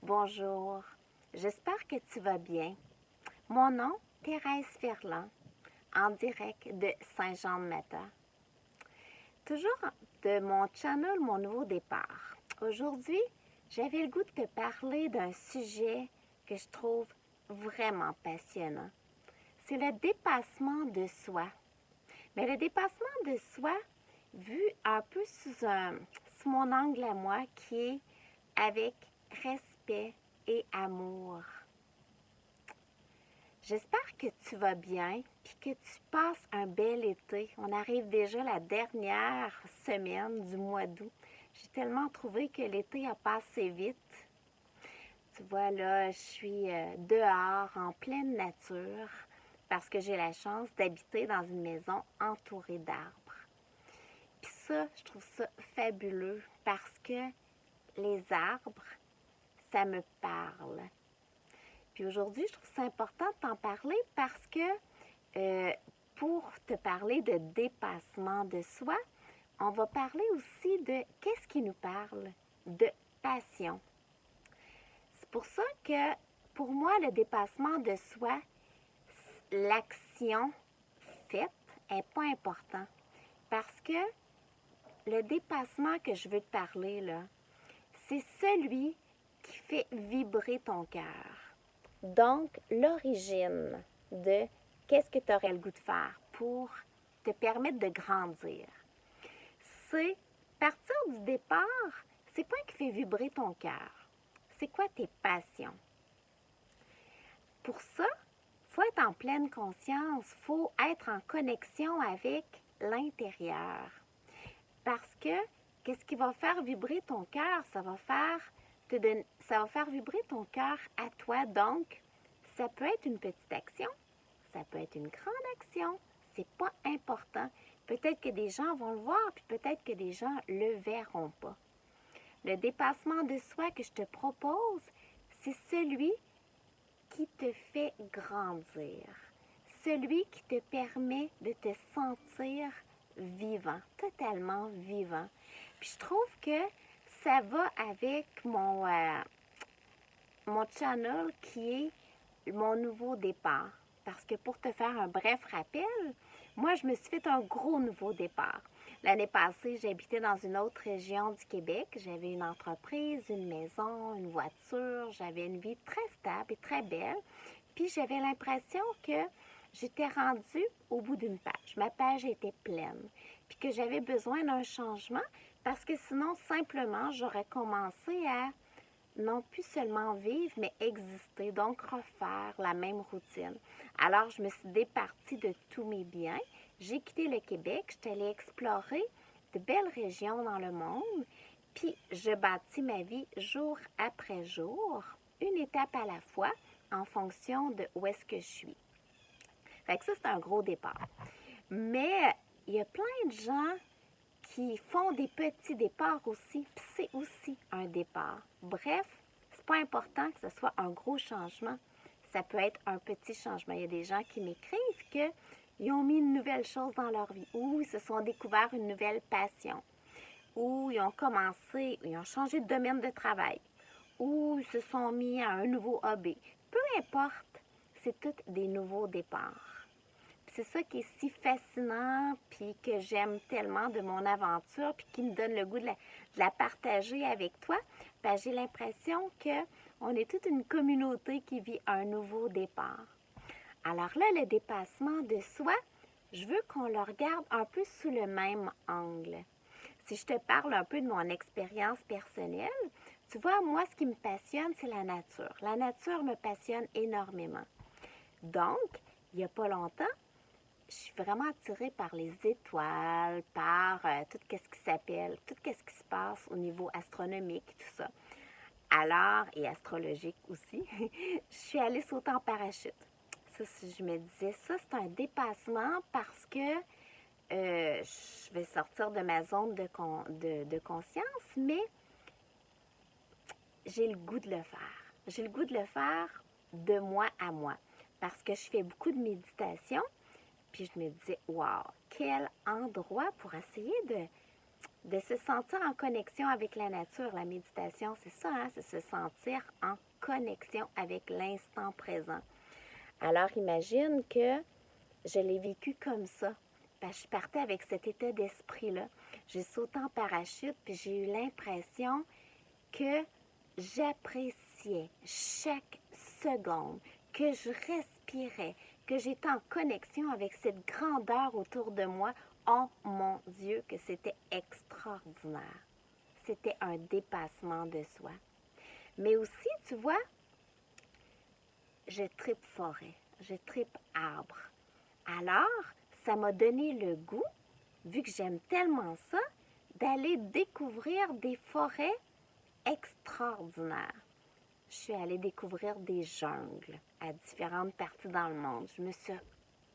Bonjour, j'espère que tu vas bien. Mon nom, Thérèse Ferland, en direct de Saint-Jean-de-Mata. Toujours de mon channel Mon Nouveau Départ. Aujourd'hui, j'avais le goût de te parler d'un sujet que je trouve vraiment passionnant. C'est le dépassement de soi. Mais le dépassement de soi, vu un peu sous mon angle à moi, qui est avec respect et amour. J'espère que tu vas bien et que tu passes un bel été. On arrive déjà à la dernière semaine du mois d'août. J'ai tellement trouvé que l'été a passé vite. Tu vois, là, je suis dehors en pleine nature parce que j'ai la chance d'habiter dans une maison entourée d'arbres. Puis ça, je trouve ça fabuleux parce que les arbres, ça me parle. Puis aujourd'hui, je trouve ça important de t'en parler parce que pour te parler de dépassement de soi, on va parler aussi de qu'est-ce qui nous parle, de passion. C'est pour ça que pour moi, le dépassement de soi, l'action faite n'est pas important. Parce que le dépassement que je veux te parler, là, c'est celui qui fait vibrer ton cœur. Donc, l'origine de qu'est-ce que tu aurais le goût de faire pour te permettre de grandir, c'est partir du départ, c'est quoi qui fait vibrer ton cœur? C'est quoi tes passions? Pour ça, il faut être en pleine conscience, il faut être en connexion avec l'intérieur. Parce que qu'est-ce qui va faire vibrer ton cœur? Ça va faire vibrer ton cœur à toi. Donc, ça peut être une petite action, ça peut être une grande action, c'est pas important. Peut-être que des gens vont le voir, puis peut-être que des gens le verront pas. Le dépassement de soi que je te propose, c'est celui qui te fait grandir, celui qui te permet de te sentir vivant, totalement vivant. Puis je trouve que ça va avec mon channel qui est mon nouveau départ. Parce que pour te faire un bref rappel, moi, je me suis fait un gros nouveau départ. L'année passée, j'habitais dans une autre région du Québec. J'avais une entreprise, une maison, une voiture. J'avais une vie très stable et très belle. Puis j'avais l'impression que j'étais rendue au bout d'une page. Ma page était pleine. Puis que j'avais besoin d'un changement parce que sinon, simplement, j'aurais commencé à non plus seulement vivre, mais exister, donc refaire la même routine. Alors, je me suis départie de tous mes biens. J'ai quitté le Québec, je suis allée explorer de belles régions dans le monde, puis je bâtis ma vie jour après jour, une étape à la fois, en fonction de où est-ce que je suis. Fait que ça, c'est un gros départ. Mais il y a plein de gens qui font des petits départs aussi, puis c'est aussi un départ. Bref, c'est pas important que ce soit un gros changement. Ça peut être un petit changement. Il y a des gens qui m'écrivent qu'ils ont mis une nouvelle chose dans leur vie, ou ils se sont découverts une nouvelle passion, ou ils ont changé de domaine de travail, ou ils se sont mis à un nouveau hobby. Peu importe, c'est tous des nouveaux départs. C'est ça qui est si fascinant, puis que j'aime tellement de mon aventure, puis qui me donne le goût de la partager avec toi. Ben, j'ai l'impression qu'on est toute une communauté qui vit un nouveau départ. Alors là, le dépassement de soi, je veux qu'on le regarde un peu sous le même angle. Si je te parle un peu de mon expérience personnelle, tu vois, moi, ce qui me passionne, c'est la nature. La nature me passionne énormément. Donc, il n'y a pas longtemps, je suis vraiment attirée par les étoiles, par tout ce qui s'appelle, tout ce qui se passe au niveau astronomique, tout ça. Alors, et astrologique aussi, je suis allée sauter en parachute. Ça, je me disais, ça, c'est un dépassement parce que je vais sortir de ma zone de conscience, mais j'ai le goût de le faire. J'ai le goût de le faire de moi à moi parce que je fais beaucoup de méditation. Puis je me disais, wow, quel endroit pour essayer de se sentir en connexion avec la nature. La méditation, c'est ça, hein? C'est se sentir en connexion avec l'instant présent. Alors, imagine que je l'ai vécu comme ça. Je partais avec cet état d'esprit-là. J'ai sauté en parachute, puis j'ai eu l'impression que j'appréciais chaque seconde, que je respirais, que j'étais en connexion avec cette grandeur autour de moi. Oh mon Dieu, que c'était extraordinaire. C'était un dépassement de soi. Mais aussi, tu vois, je tripe forêt, je tripe arbre. Alors, ça m'a donné le goût, vu que j'aime tellement ça, d'aller découvrir des forêts extraordinaires. Je suis allée découvrir des jungles à différentes parties dans le monde. Je me suis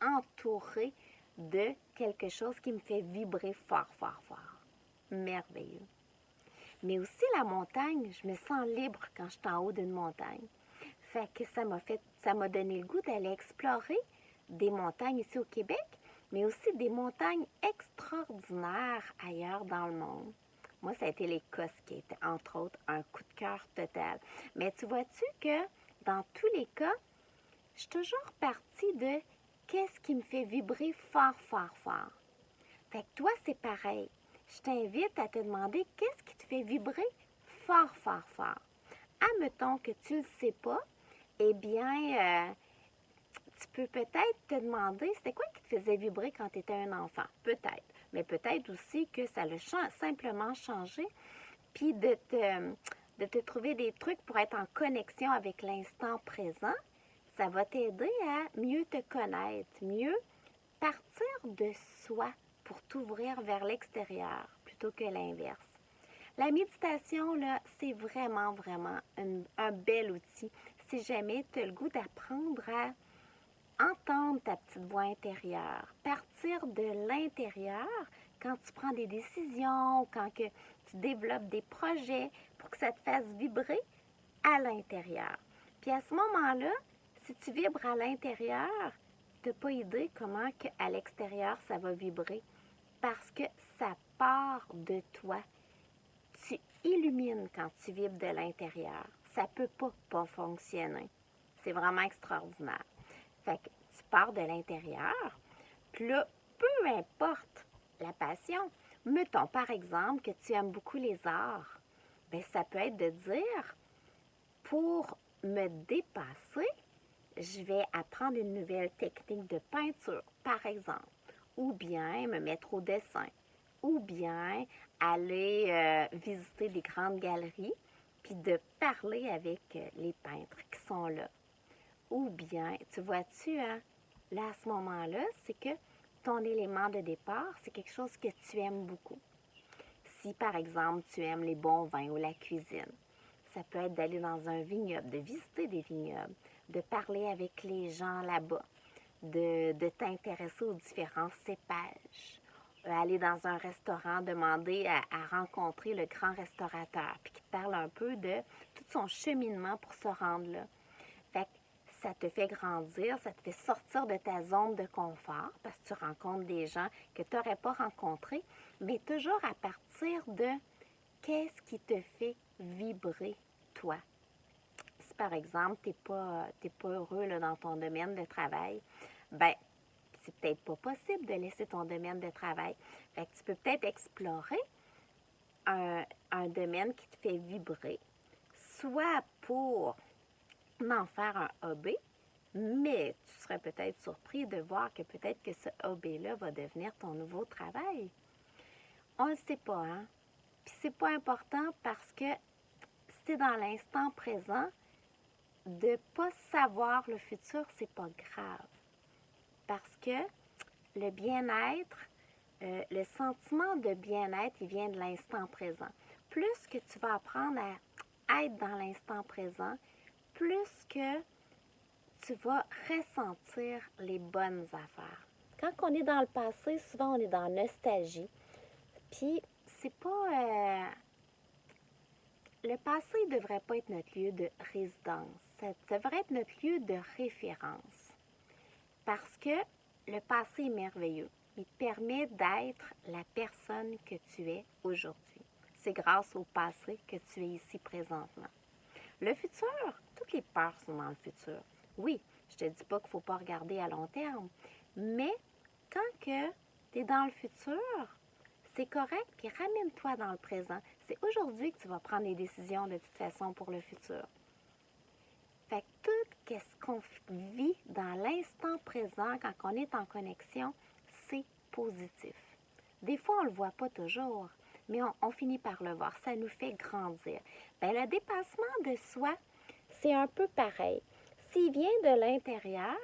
entourée de quelque chose qui me fait vibrer fort, fort, fort. Merveilleux. Mais aussi la montagne, je me sens libre quand je suis en haut d'une montagne. Fait que ça m'a donné le goût d'aller explorer des montagnes ici au Québec, mais aussi des montagnes extraordinaires ailleurs dans le monde. Moi, ça a été l'Écosse qui a été, entre autres, un coup de cœur total. Mais tu vois-tu que dans tous les cas, je suis toujours partie de qu'est-ce qui me fait vibrer fort, fort, fort. Fait que toi, c'est pareil. Je t'invite à te demander qu'est-ce qui te fait vibrer fort, fort, fort. Admettons que tu ne le sais pas, eh bien, tu peux peut-être te demander c'était quoi qui te faisait vibrer quand tu étais un enfant. Peut-être. Mais peut-être aussi que ça l'a simplement changé. Puis de te trouver des trucs pour être en connexion avec l'instant présent, ça va t'aider à mieux te connaître, mieux partir de soi pour t'ouvrir vers l'extérieur plutôt que l'inverse. La méditation, là, c'est vraiment, vraiment un bel outil si jamais tu as le goût d'apprendre à entendre ta petite voix intérieure, partir de l'intérieur quand tu prends des décisions, quand que tu développes des projets pour que ça te fasse vibrer à l'intérieur. Puis à ce moment-là, si tu vibres à l'intérieur, tu n'as pas idée comment que à l'extérieur ça va vibrer parce que ça part de toi. Tu illumines quand tu vibres de l'intérieur. Ça ne peut pas fonctionner. C'est vraiment extraordinaire. Fait que tu pars de l'intérieur, puis là, peu importe la passion, mettons par exemple que tu aimes beaucoup les arts, bien ça peut être de dire, pour me dépasser, je vais apprendre une nouvelle technique de peinture, par exemple, ou bien me mettre au dessin, ou bien aller visiter des grandes galeries, puis de parler avec les peintres qui sont là. Ou bien, tu vois-tu, hein, là, à ce moment-là, c'est que ton élément de départ, c'est quelque chose que tu aimes beaucoup. Si, par exemple, tu aimes les bons vins ou la cuisine, ça peut être d'aller dans un vignoble, de visiter des vignobles, de parler avec les gens là-bas, de t'intéresser aux différents cépages, aller dans un restaurant, demander à rencontrer le grand restaurateur, puis qui te parle un peu de tout son cheminement pour se rendre là. Fait que ça te fait grandir, ça te fait sortir de ta zone de confort parce que tu rencontres des gens que tu n'aurais pas rencontrés, mais toujours à partir de qu'est-ce qui te fait vibrer, toi. Si par exemple, tu n'es pas heureux là, dans ton domaine de travail, ben c'est peut-être pas possible de laisser ton domaine de travail. Fait que tu peux peut-être explorer un domaine qui te fait vibrer, soit pour en faire un hobby, mais tu serais peut-être surpris de voir que peut-être que ce hobby-là va devenir ton nouveau travail. On ne le sait pas, hein? Puis c'est pas important parce que c'est dans l'instant présent, de ne pas savoir le futur, c'est pas grave. Parce que le bien-être, le sentiment de bien-être, il vient de l'instant présent. Plus que tu vas apprendre à être dans l'instant présent, plus que tu vas ressentir les bonnes affaires. Quand on est dans le passé, souvent on est dans la nostalgie. Puis, c'est pas... le passé ne devrait pas être notre lieu de résidence. Ça devrait être notre lieu de référence. Parce que le passé est merveilleux. il te permet d'être la personne que tu es aujourd'hui. C'est grâce au passé que tu es ici présentement. Le futur, toutes les peurs sont dans le futur. Oui, je te dis pas qu'il ne faut pas regarder à long terme, mais quand que tu es dans le futur, c'est correct, puis ramène-toi dans le présent. C'est aujourd'hui que tu vas prendre des décisions de toute façon pour le futur. Fait que tout ce qu'on vit dans l'instant présent, quand on est en connexion, c'est positif. Des fois, on ne le voit pas toujours, mais on finit par le voir. Ça nous fait grandir. Bien, le dépassement de soi, c'est un peu pareil. S'il vient de l'intérieur,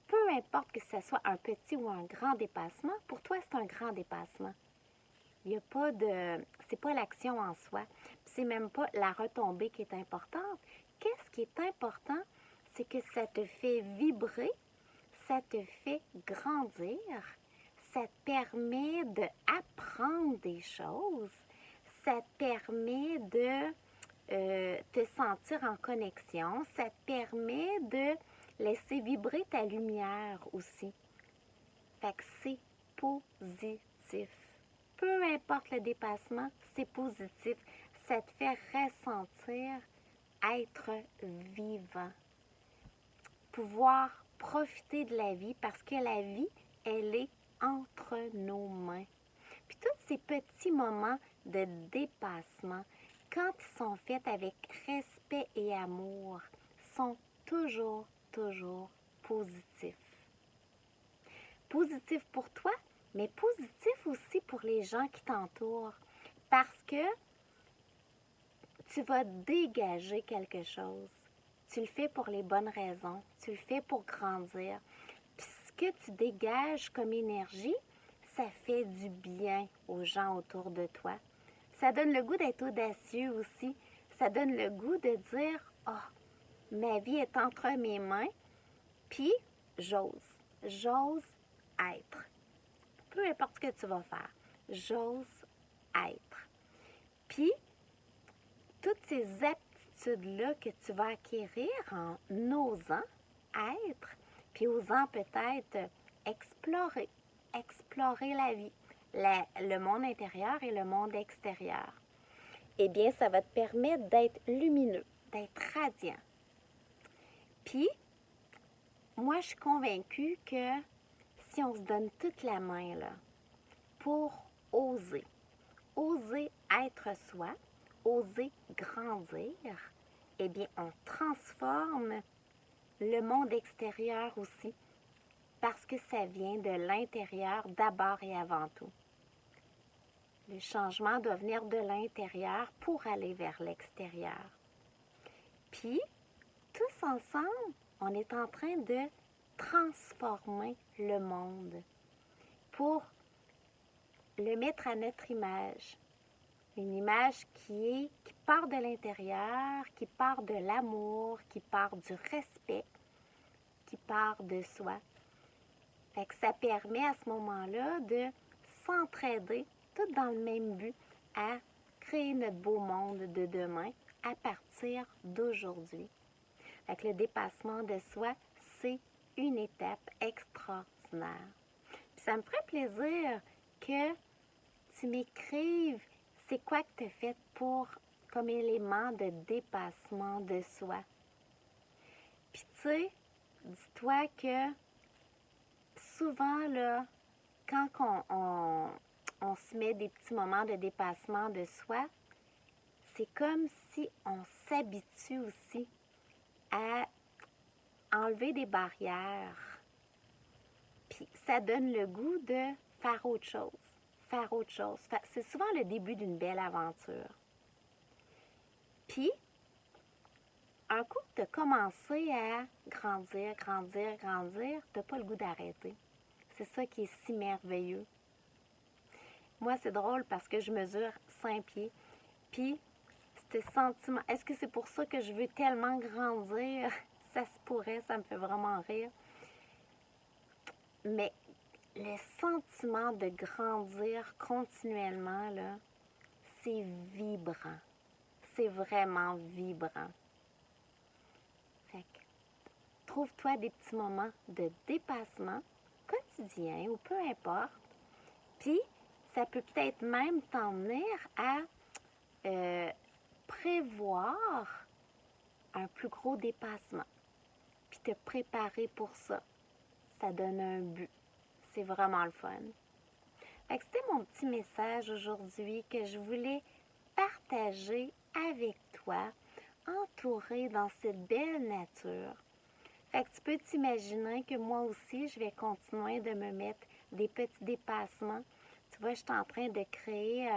peu importe que ce soit un petit ou un grand dépassement, pour toi, c'est un grand dépassement. Il n'y a pas de... C'est pas l'action en soi. C'est même pas la retombée qui est importante. Qu'est-ce qui est important? C'est que ça te fait vibrer, ça te fait grandir, ça te permet d'apprendre des choses, ça te permet de te sentir en connexion, ça te permet de laisser vibrer ta lumière aussi. Fait que c'est positif. Peu importe le dépassement, c'est positif. Ça te fait ressentir être vivant. Pouvoir profiter de la vie parce que la vie, elle est entre nos mains. Puis tous ces petits moments de dépassement, quand ils sont faits avec respect et amour, sont toujours, toujours positifs. Positif pour toi, mais positif aussi pour les gens qui t'entourent. Parce que tu vas dégager quelque chose. Tu le fais pour les bonnes raisons. Tu le fais pour grandir. Puis ce que tu dégages comme énergie, ça fait du bien aux gens autour de toi. Ça donne le goût d'être audacieux aussi. Ça donne le goût de dire « Ah, oh, ma vie est entre mes mains, puis j'ose. J'ose être. » Peu importe ce que tu vas faire, j'ose être. Puis, toutes ces aptitudes-là que tu vas acquérir en osant être, puis osant peut-être explorer la vie, le monde intérieur et le monde extérieur, eh bien, ça va te permettre d'être lumineux, d'être radiant. Puis, moi, je suis convaincue que si on se donne toute la main là, pour oser être soi, oser grandir, eh bien, on transforme le monde extérieur aussi, parce que ça vient de l'intérieur d'abord et avant tout. Le changement doit venir de l'intérieur pour aller vers l'extérieur. Puis, tous ensemble, on est en train de transformer le monde pour le mettre à notre image. Une image qui part de l'intérieur, qui part de l'amour, qui part du respect, qui part de soi. Fait que ça permet à ce moment-là de s'entraider, tout dans le même but, à créer notre beau monde de demain à partir d'aujourd'hui. Fait que le dépassement de soi, c'est une étape extraordinaire. Puis ça me ferait plaisir que tu m'écrives c'est quoi que tu as fait pour comme élément de dépassement de soi. Puis tu sais, dis-toi que souvent, là, quand on se met des petits moments de dépassement de soi, c'est comme si on s'habitue aussi à enlever des barrières. Puis ça donne le goût de faire autre chose. C'est souvent le début d'une belle aventure. Puis, un coup que tu as commencé à grandir, tu n'as pas le goût d'arrêter. C'est ça qui est si merveilleux. Moi, c'est drôle parce que je mesure 5 pieds. Puis, ce sentiment, est-ce que c'est pour ça que je veux tellement grandir? Ça se pourrait, ça me fait vraiment rire. Mais le sentiment de grandir continuellement, là, c'est vibrant. C'est vraiment vibrant. Fait que, trouve-toi des petits moments de dépassement quotidien ou peu importe Puis, ça peut peut-être même t'emmener à prévoir un plus gros dépassement, puis te préparer pour ça. Ça donne un but. C'est vraiment le fun. Fait que c'était mon petit message aujourd'hui que je voulais partager avec toi, entouré dans cette belle nature. Fait que tu peux t'imaginer que moi aussi, je vais continuer de me mettre des petits dépassements. Tu vois, je suis en train de créer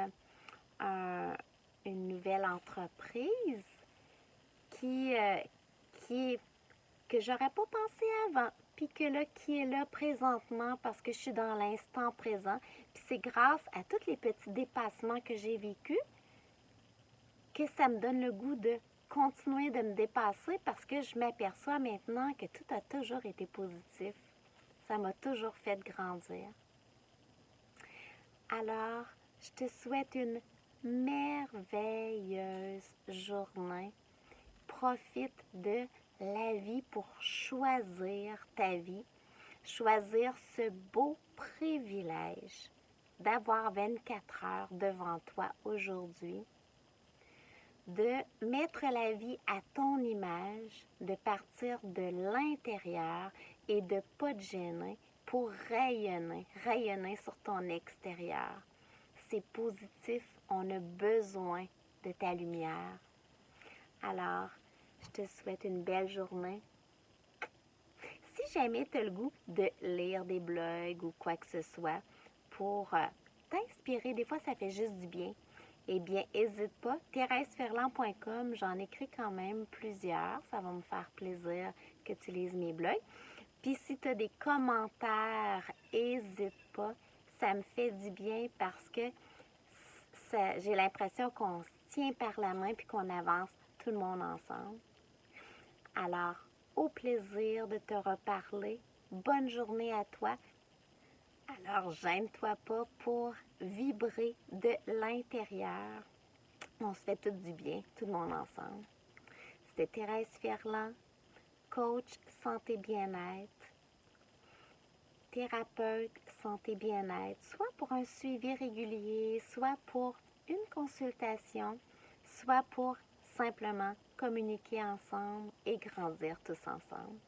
une nouvelle entreprise qui, qui est, que j'aurais pas pensé avant, puis que là, qui est là présentement parce que je suis dans l'instant présent. Puis c'est grâce à tous les petits dépassements que j'ai vécus que ça me donne le goût de continuer de me dépasser parce que je m'aperçois maintenant que tout a toujours été positif. Ça m'a toujours fait grandir. Alors, je te souhaite une merveilleuse journée. Profite de la vie pour choisir ta vie, choisir ce beau privilège d'avoir 24 heures devant toi aujourd'hui, de mettre la vie à ton image, de partir de l'intérieur et de ne pas te gêner pour rayonner sur ton extérieur. C'est positif, on a besoin de ta lumière. Alors, je te souhaite une belle journée. Si jamais tu as le goût de lire des blogs ou quoi que ce soit pour t'inspirer, des fois ça fait juste du bien, eh bien, n'hésite pas, thérèseferland.com, j'en écris quand même plusieurs, ça va me faire plaisir que tu lises mes blogs. Puis si tu as des commentaires, n'hésite pas, ça me fait du bien parce que j'ai l'impression qu'on se tient par la main puis qu'on avance tout le monde ensemble. Alors, au plaisir de te reparler. Bonne journée à toi. Alors, gêne-toi pas pour vibrer de l'intérieur. On se fait tout du bien, tout le monde ensemble. C'était Thérèse Ferland, coach santé bien-être, thérapeute santé bien-être, soit pour un suivi régulier, soit pour une consultation, soit pour simplement communiquer ensemble et grandir tous ensemble.